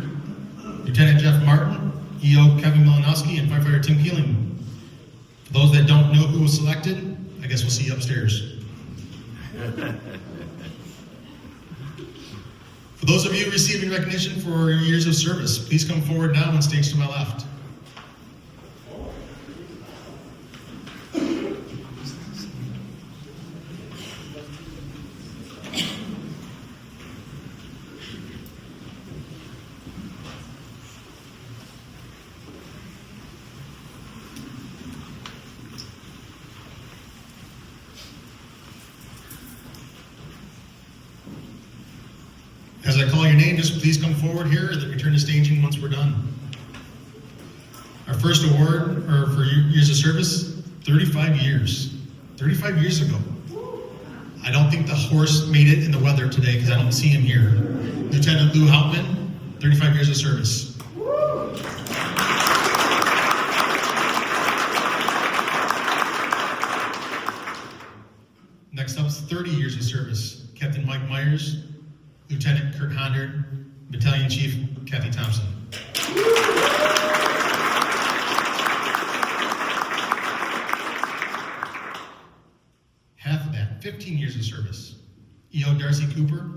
Lieutenant Jeff Martin, EO Kevin Milanowski, and Firefighter Tim Keeling. For those that don't know who was selected, I guess we'll see you upstairs. For those of you receiving recognition for your years of service, please come forward now and stage to my left. As I call your name, just please come forward here and return to staging once we're done. Our first award for years of service, 35 years. 35 years ago. I don't think the horse made it in the weather today because I don't see him here. Lieutenant Lou Hauptman, 35 years of service. Next up is 30 years of service. Captain Mike Myers, Lieutenant Kurt Hondard, Battalion Chief Kathy Thompson. Half of that, 15 years of service. EO Darcy Cooper,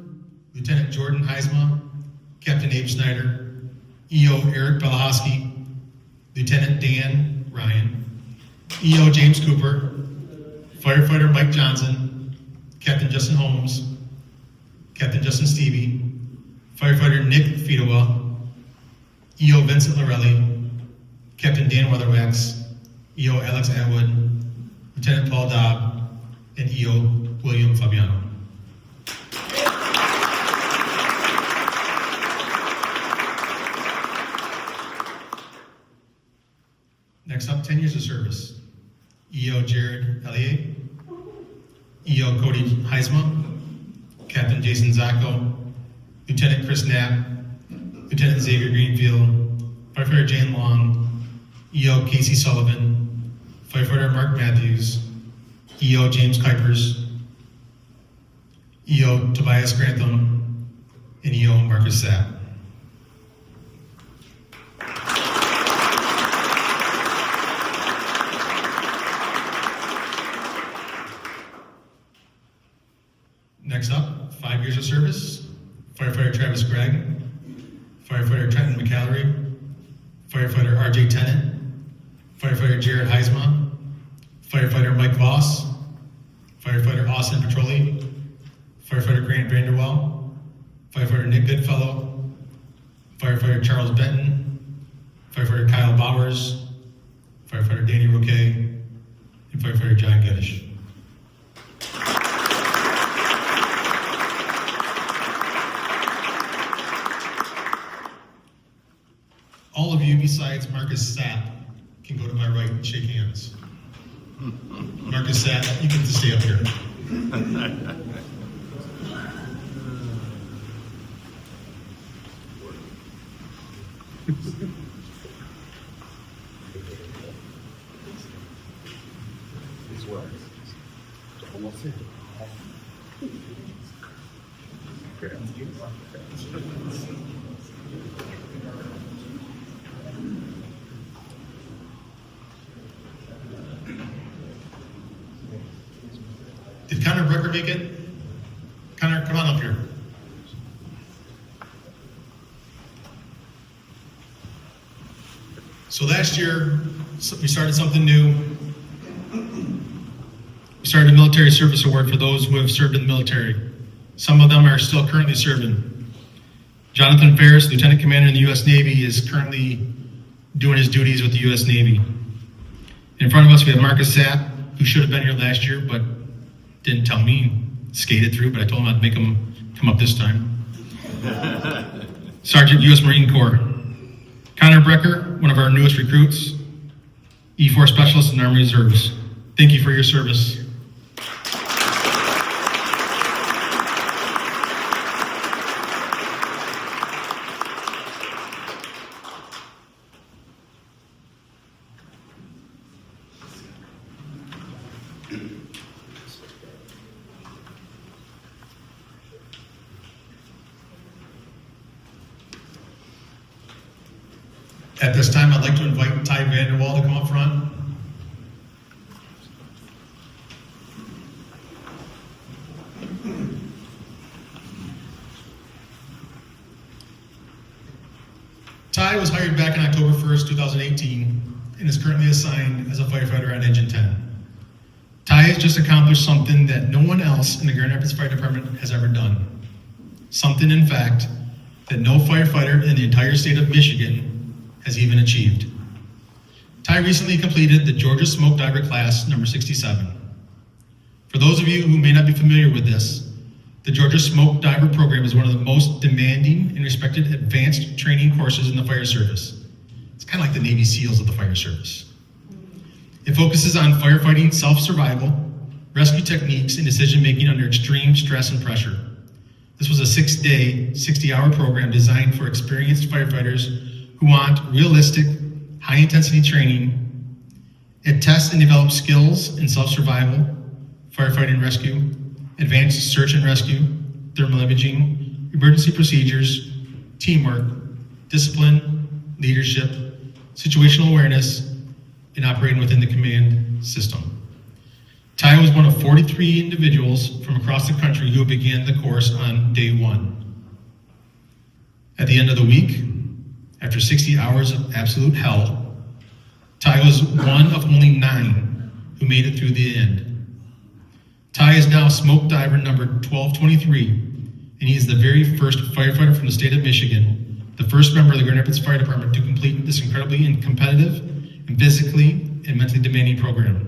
Lieutenant Jordan Heisma, Captain Abe Snyder, EO Eric Belahosky, Lieutenant Dan Ryan, EO James Cooper, Firefighter Mike Johnson, Captain Justin Holmes, Captain Justin Stevie, Firefighter Nick Fedowa, EO Vincent Lorelli, Captain Dan Weatherwax, EO Alex Atwood, Lieutenant Paul Dobb, and EO William Fabiano. Next up, 10 years of service. EO Jared Elliott, EO Cody Heisma, Captain Jason Zacco, Lieutenant Chris Knapp, Lieutenant Xavier Greenfield, Firefighter Jane Long, EO Casey Sullivan, Firefighter Mark Matthews, EO James Kuipers, EO Tobias Grantham, and EO Marcus Sapp. Next up, 5 years of service, Firefighter Travis Gregg, Firefighter Trenton McAllery, Firefighter RJ Tennant, Firefighter Jared Heisma, Firefighter Mike Voss, Firefighter Austin Petroli, Firefighter Grant Vanderwell, Firefighter Nick Goodfellow, Firefighter Charles Benton, Firefighter Kyle Bowers, Firefighter Danny Roque, and Firefighter John Geddish. All of you besides Marcus Sapp can go to my right and shake hands. Marcus Sapp, you can just stay up here. Did Connor Brecker make it? Connor, come on up here. So last year, we started something new. We started a military service award for those who have served in the military. Some of them are still currently serving. Jonathan Ferris, Lieutenant Commander in the U.S. Navy, is currently doing his duties with the U.S. Navy. In front of us, we have Marcus Sapp, who should have been here last year, but didn't tell me, skated through, but I told him I'd make him come up this time. Sergeant, U.S. Marine Corps. Connor Brecker, one of our newest recruits, E4 Specialist in Army Reserves. Thank you for your service. At this time, I'd like to invite Ty Vanderwall to come up front. Ty was hired back on October 1st, 2018, and is currently assigned as a firefighter on Engine 10. Ty has just accomplished something that no one else in the Grand Rapids Fire Department has ever done. Something, in fact, that no firefighter in the entire state of Michigan has even achieved. Ty recently completed the Georgia Smoke Diver Class number 67. For those of you who may not be familiar with this, the Georgia Smoke Diver program is one of the most demanding and respected advanced training courses in the fire service. It's kind of like the Navy SEALs of the fire service. It focuses on firefighting, self-survival, rescue techniques, and decision-making under extreme stress and pressure. This was a 6-day, 60-hour program designed for experienced firefighters who want realistic, high-intensity training. It tests and develops skills in self-survival, firefighting and rescue, advanced search and rescue, thermal imaging, emergency procedures, teamwork, discipline, leadership, situational awareness, and operating within the command system. Ty was one of 43 individuals from across the country who began the course on day one. At the end of the week, after 60 hours of absolute hell, Ty was one of only 9 who made it through the end. Ty is now smoke diver number 1223, and he is the very first firefighter from the state of Michigan, the first member of the Grand Rapids Fire Department to complete this incredibly competitive and physically and mentally demanding program.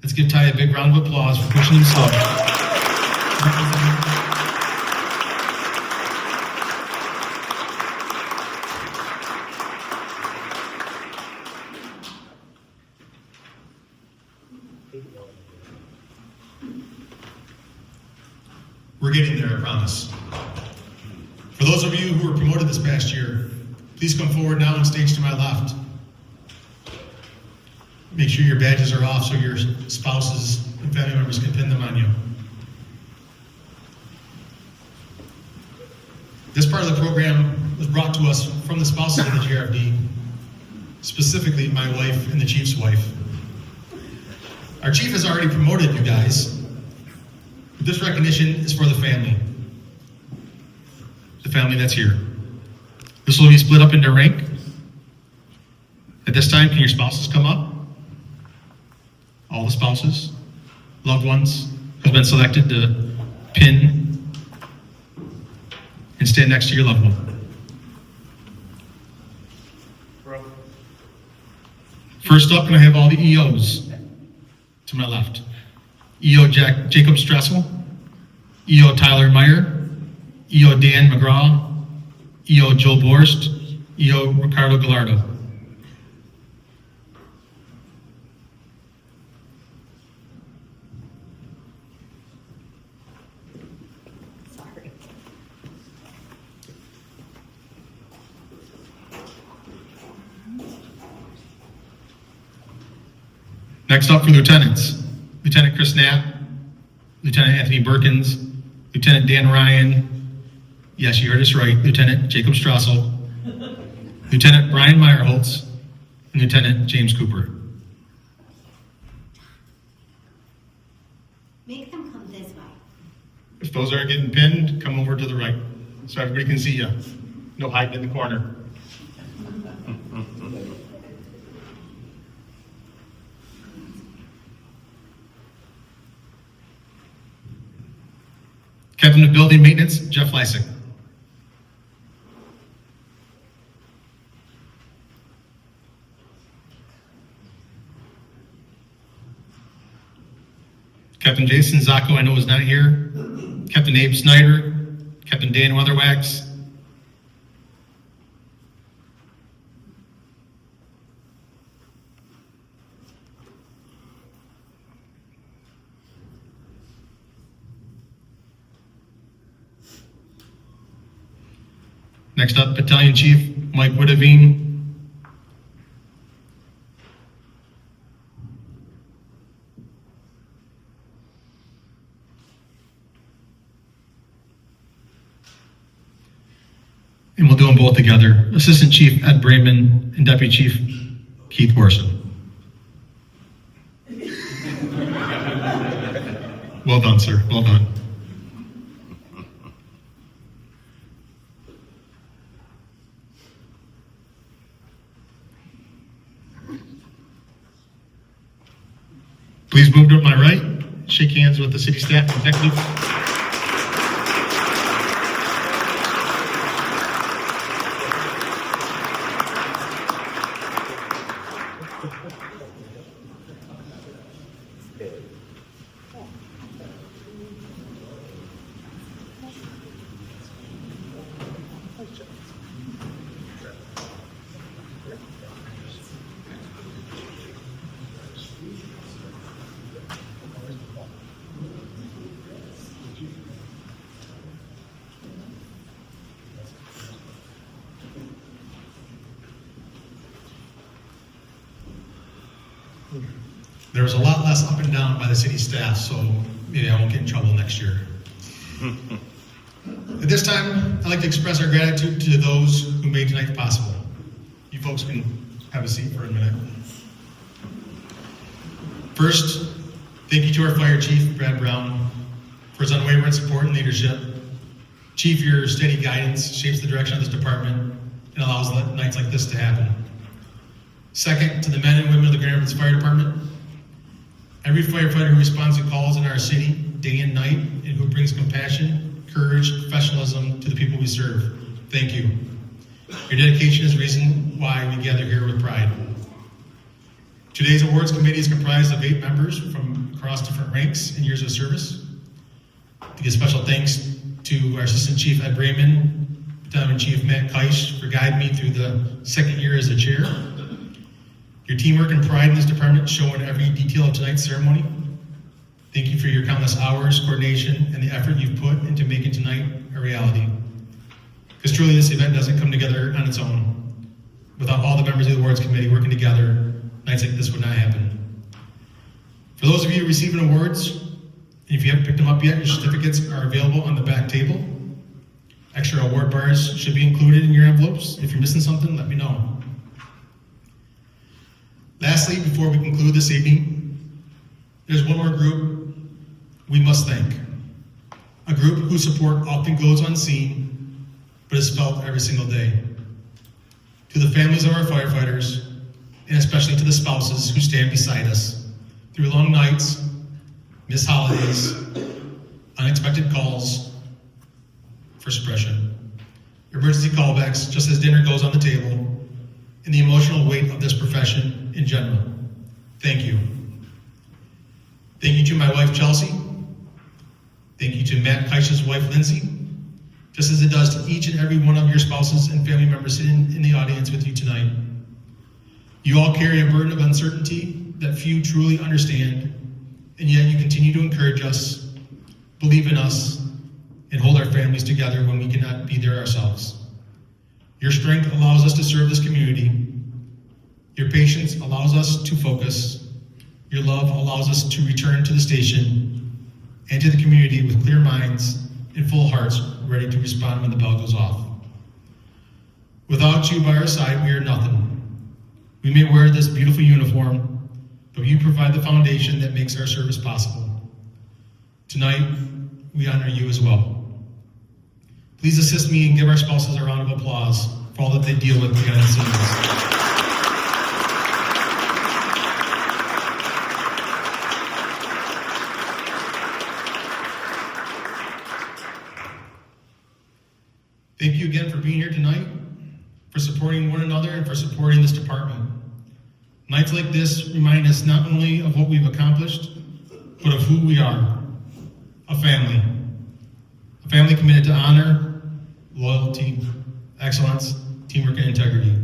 Let's give Ty a big round of applause for pushing himself. We're getting there, I promise. For those of you who were promoted this past year, please come forward now on stage to my left. Make sure your badges are off so your spouses and family members can pin them on you. This part of the program was brought to us from the spouses of the GRFD, specifically my wife and the chief's wife. Our chief has already promoted you guys. This recognition is for the family that's here. This will be split up into rank. At this time, can your spouses come up? All the spouses, loved ones who have been selected to pin and stand next to your loved one. First up, can I have all the EOs to my left? EO Jacob Stressel, EO Tyler Meyer, EO Dan McGraw, EO Joe Borst, Io Ricardo Gallardo. Sorry. Next up for lieutenants, Lieutenant Chris Knapp, Lieutenant Anthony Berkins, Lieutenant Dan Ryan, yes, you heard us right, Lieutenant Jacob Strassel, Lieutenant Brian Meyerholtz, and Lieutenant James Cooper. Make them come this way. If those aren't getting pinned, come over to the right, so everybody can see you. No hiding in the corner. Captain of Building Maintenance, Jeff Lysick. Captain Jason Zacco, I know is not here. Captain Abe Snyder, Captain Dan Weatherwax, next up, Battalion Chief Mike Woodavine. And we'll do them both together. Assistant Chief Ed Brayman and Deputy Chief Keith Worson. Well done, sir. Well done. Please move to my right. Shake hands with the city staff and executive. There was a lot less up and down by the city staff, so maybe I won't get in trouble next year. At this time, I'd like to express our gratitude to those who made tonight possible. You folks can have a seat for a minute. First, thank you to our Fire Chief, Brad Brown, for his unwavering support and leadership. Chief, your steady guidance shapes the direction of this department and allows nights like this to happen. Second, to the men and women of the Grand Rapids Fire Department, every firefighter who responds to calls in our city day and night and who brings compassion, courage, professionalism to the people we serve. Thank you. Your dedication is the reason why we gather here with pride. Today's awards committee is comprised of 8 members from across different ranks and years of service. To give special thanks to our Assistant Chief Ed Brayman, Battalion Chief Matt Keisch for guiding me through the second year as a chair. Your teamwork and pride in this department show in every detail of tonight's ceremony. Thank you for your countless hours, coordination, and the effort you've put into making tonight a reality. Because truly, this event doesn't come together on its own. Without all the members of the awards committee working together, nights like this would not happen. For those of you receiving awards, and if you haven't picked them up yet, your certificates are available on the back table. Extra award bars should be included in your envelopes. If you're missing something, let me know. Lastly, before we conclude this evening, there's one more group we must thank. A group whose support often goes unseen, but is felt every single day. To the families of our firefighters, and especially to the spouses who stand beside us through long nights, missed holidays, unexpected calls for suppression, emergency callbacks just as dinner goes on the table, and the emotional weight of this profession in general. Thank you. Thank you to my wife, Chelsea. Thank you to Matt Keisch's wife, Lindsay, just as it does to each and every one of your spouses and family members sitting in the audience with you tonight. You all carry a burden of uncertainty that few truly understand, and yet you continue to encourage us, believe in us, and hold our families together when we cannot be there ourselves. Your strength allows us to serve this community. Your patience allows us to focus. Your love allows us to return to the station and to the community with clear minds and full hearts, ready to respond when the bell goes off. Without you by our side, we are nothing. We may wear this beautiful uniform, but you provide the foundation that makes our service possible. Tonight, we honor you as well. Please assist me and give our spouses a round of applause for all that they deal with behind the scenes. Thank you again for being here tonight, for supporting one another, and for supporting this department. Nights like this remind us not only of what we've accomplished, but of who we are, a family. A family committed to honor, loyalty, excellence, teamwork, and integrity.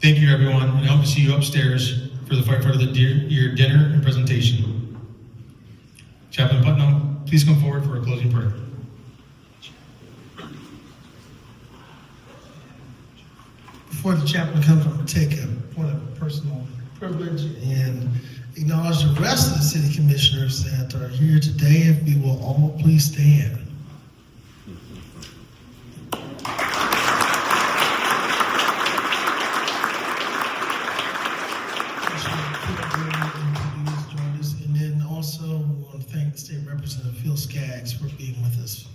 Thank you, everyone, and I hope to see you upstairs for your dinner and presentation. Chaplain Putnam, please come forward for a closing prayer. Before the chaplain comes, I'm going to take a point of personal privilege and acknowledge the rest of the city commissioners that are here today. If we will all please stand. And then also, I want to thank State Representative Phil Skaggs for being with us.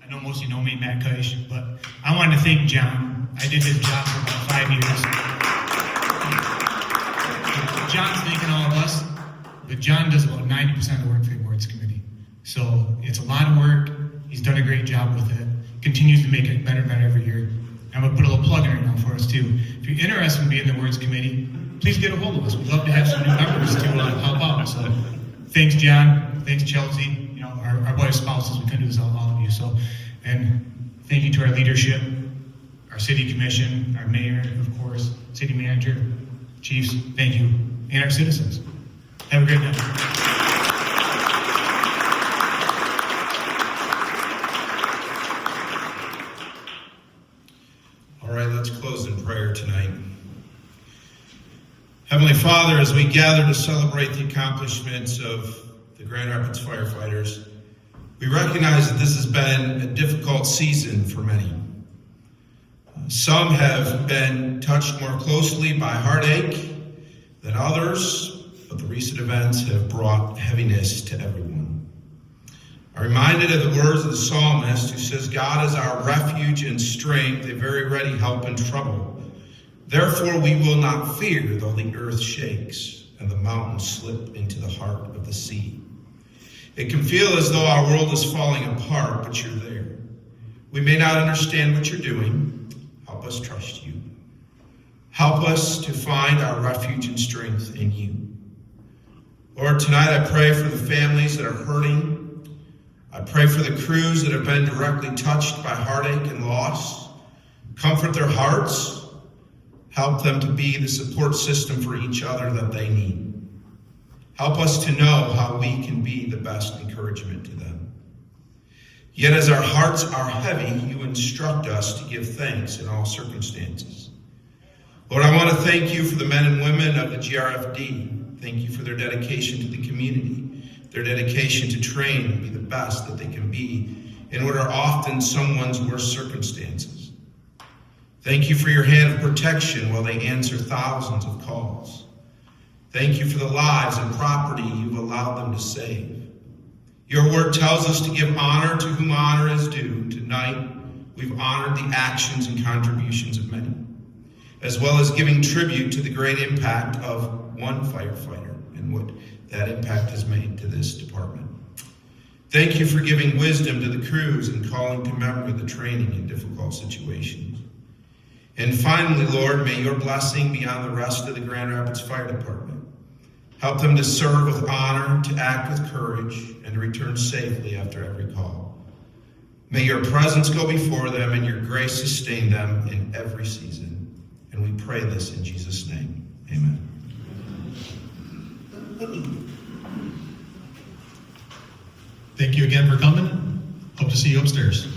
I know most of you know me, Matt Keish, but I wanted to thank John. I did his job for about 5 years. John's thanking all of us, but John does about 90% of the work for the Awards Committee. So it's a lot of work. He's done a great job with it. Continues to make it better and better every year. I'm going to put a little plug in right now for us, too. If you're interested in being in the Awards Committee, please get a hold of us. We'd love to have some new members to help out. So thanks, John. Thanks, Chelsea. You know, our wife spouses, we couldn't do this without all of you. So, and thank you to our leadership, our city commission, our mayor, of course, city manager, chiefs, thank you, and our citizens. Have a great night. All right, let's close in prayer tonight. Heavenly Father, as we gather to celebrate the accomplishments of the Grand Rapids firefighters, we recognize that this has been a difficult season for many. Some have been touched more closely by heartache than others, but the recent events have brought heaviness to everyone. I'm reminded of the words of the psalmist who says, God is our refuge and strength, a very ready help in trouble. Therefore we will not fear, though the earth shakes and the mountains slip into the heart of the sea. It can feel as though our world is falling apart, but you're there. We may not understand what you're doing. Help us trust you. Help us to find our refuge and strength in you. Lord, tonight I pray for the families that are hurting. I pray for the crews that have been directly touched by heartache and loss. Comfort their hearts. Help them to be the support system for each other that they need. Help us to know how we can be the best encouragement to them. Yet as our hearts are heavy, you instruct us to give thanks in all circumstances. Lord, I want to thank you for the men and women of the GRFD. Thank you for their dedication to the community, their dedication to train and be the best that they can be in what are often someone's worst circumstances. Thank you for your hand of protection while they answer thousands of calls. Thank you for the lives and property you've allowed them to save. Your word tells us to give honor to whom honor is due. Tonight, we've honored the actions and contributions of many, as well as giving tribute to the great impact of one firefighter and what that impact has made to this department. Thank you for giving wisdom to the crews and calling to memory the training in difficult situations. And finally, Lord, may your blessing be on the rest of the Grand Rapids Fire Department. Help them to serve with honor, to act with courage, and to return safely after every call. May your presence go before them and your grace sustain them in every season. And we pray this in Jesus' name. Amen. Thank you again for coming. Hope to see you upstairs.